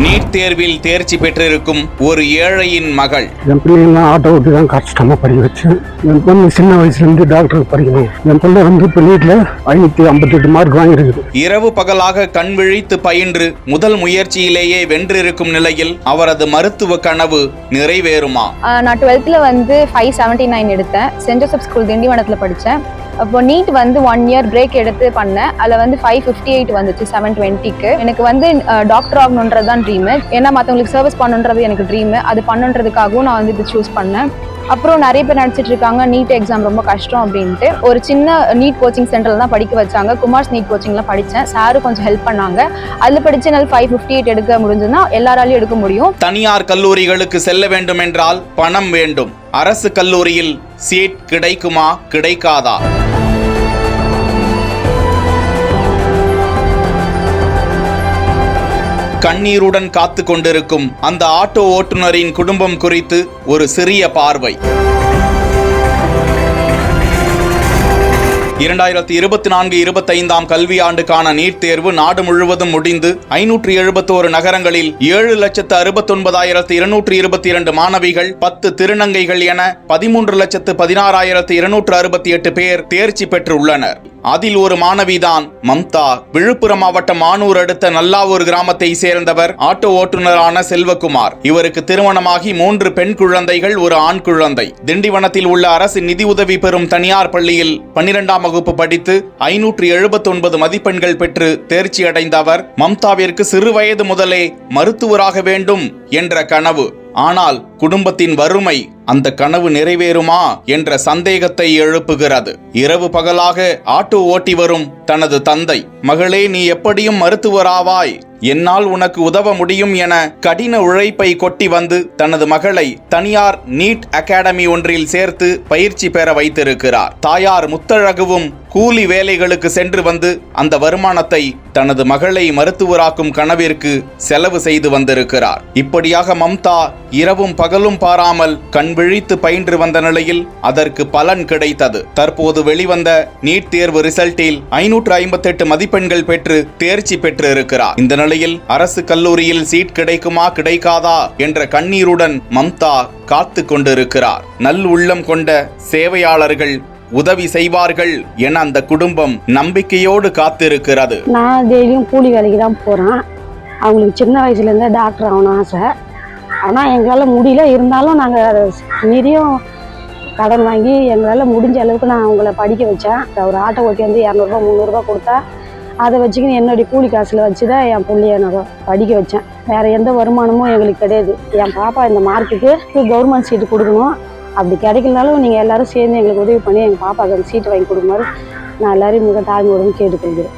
NEET தேர்வில் தேர்ச்சி பெற்றிருக்கும் ஒரு ஏழையின் மகள். என் பிள்ளைங்களாம் ஆட்டோ ஓட்டி தான் கஷ்டமாக படிக்க வச்சேன். என் பொண்ணு சின்ன வயசுலேருந்து டாக்டருக்கு படிக்கணும். என் பொண்ணு இப்போ நீட்டில் 558 மார்க் வாங்கியிருக்குது. இரவு பகலாக கண் விழித்து பயின்று முதல் முயற்சியிலேயே வென்றிருக்கும் நிலையில் அவரது மருத்துவ கனவு நிறைவேறுமா? நான் 12th 579 எடுத்தேன். சென்ட் ஜோசப் ஸ்கூல் திண்டிவனத்தில் படித்தேன். அப்போ நீட் 1 இயர் பிரேக் எடுத்து பண்ணேன். அதில் 558 வந்துச்சு 720க்கு. எனக்கு டாக்டர் ஆகணுன்றது தான் ட்ரீமு. ஏன்னா மற்றவங்களுக்கு சர்வீஸ் பண்ணுன்றது எனக்கு ட்ரீமு. அது பண்ணுன்றதுக்காகவும் நான் இது சூஸ் பண்ணேன். அப்புறம் நிறைய பேர் நினச்சிட்டு இருக்காங்க நீட் எக்ஸாம் ரொம்ப கஷ்டம் அப்படின்ட்டு. ஒரு சின்ன நீட் கோச்சிங் சென்டரில் தான் படிக்க வச்சாங்க. குமார்ஸ் நீட் கோச்சிங்லாம் படித்தேன். சாரும் கொஞ்சம் ஹெல்ப் பண்ணாங்க. அதில் படித்து என்னால் 558 எடுக்க முடிஞ்சதுன்னா எல்லாராலையும் எடுக்க முடியும். தனியார் கல்லூரிகளுக்கு செல்ல வேண்டும் என்றால் பணம் வேண்டும். அரசு கல்லூரியில் சீட் கிடைக்குமா கிடைக்காதா? கண்ணீருடன் காத்து கொண்டிருக்கும் அந்த ஆட்டோ ஓட்டுநரின் குடும்பம் குறித்து ஒரு சிறிய பார்வை. 2024-25 கல்வியாண்டுக்கான நீட் தேர்வு நாடு முழுவதும் முடிந்து 571 நகரங்களில் 7,69,222 மாணவிகள், 10 திருநங்கைகள் என 13,16,268 பேர் தேர்ச்சி பெற்றுள்ளனர். அதில் ஒரு மாணவிதான் மம்தா. விழுப்புரம் மாவட்டம் மானூர் அடுத்த நல்லாவூர் கிராமத்தை சேர்ந்தவர் ஆட்டோ ஓட்டுநரான செல்வகுமார். இவருக்கு திருமணமாகி 3 பெண் குழந்தைகள், ஒரு ஆண் குழந்தை. திண்டிவனத்தில் உள்ள அரசு நிதி உதவி பெறும் தனியார் பள்ளியில் 12ஆம் வகுப்பு படித்து 579 மதிப்பெண்கள் பெற்று தேர்ச்சி அடைந்த அவர் மம்தாவிற்கு சிறு வயது முதலே மருத்துவராக வேண்டும் என்ற கனவு. ஆனால் குடும்பத்தின் வறுமை அந்த கனவு நிறைவேறுமா என்ற சந்தேகத்தை எழுப்புகிறது. இரவு பகலாக ஆட்டோ ஓட்டி வரும் தனது தந்தை, மகளே நீ எப்படியும் மருத்துவராவாய், என்னால் உனக்கு உதவ முடியும் என கடின உழைப்பை கொட்டி வந்து தனது மகளை தனியார் நீட் அகாடமி ஒன்றில் சேர்த்து பயிற்சி பெற வைத்திருக்கிறார். தாயார் முத்தழகுவும் கூலி வேலைகளுக்கு சென்று வந்து அந்த வருமானத்தை தனது மகளை மருத்துவராக்கும் கனவிற்கு செலவு செய்து வந்திருக்கிறார். இப்படியாக மம்தா இரவும் பகலும் பாராமல் கண் விழித்து பயின்று வந்த நிலையில் அதற்கு பலன் கிடைத்தது. தற்போது வெளிவந்த நீட் தேர்வு ரிசல்ட்டில் 558 மதிப்பெண்கள் பெற்று தேர்ச்சி பெற்று இருக்கிறார். இந்த நிலையில் அரசு கல்லூரியில் சீட் கிடைக்குமா கிடைக்காதா என்ற கண்ணீருடன் மம்தா காத்து கொண்டிருக்கிறார். நல் உள்ளம் கொண்ட சேவையாளர்கள் உதவி செய்வார்கள் என அந்த குடும்பம் நம்பிக்கையோடு காத்திருக்கிறது. நான் டெய்லியும் கூலி வேலைக்கு தான் போகிறேன். அவங்களுக்கு சின்ன வயசுலேருந்தே டாக்டர் ஆகணும் ஆசை. ஆனால் எங்களால் முடியல. இருந்தாலும் நாங்கள் மீறியும் கடன் வாங்கி எங்களால் முடிஞ்ச அளவுக்கு நான் அவங்கள படிக்க வச்சேன். ஒரு ஆட்டோ ஓட்டி 200 300 கொடுத்தா அதை வச்சுக்கின்னு என்னுடைய கூலி காசில் வச்சு தான் என் பிள்ளைய நான் படிக்க வச்சேன். வேறு எந்த வருமானமும் எங்களுக்கு கிடையாது. என் பாப்பா இந்த மார்க்குக்கு கவர்மெண்ட் சீட்டு கொடுக்கணும். அப்படி கிடைக்கலனாலும் நீங்கள் எல்லோரும் சேர்ந்து எங்களுக்கு உதவி பண்ணி எங்கள் பாப்பாவுக்கு அந்த சீட்டு வாங்கி கொடுக்குமாறு நான் எல்லோரையும் மிக தாழ்மையுடன் கேட்டுக்கொள்கிறேன்.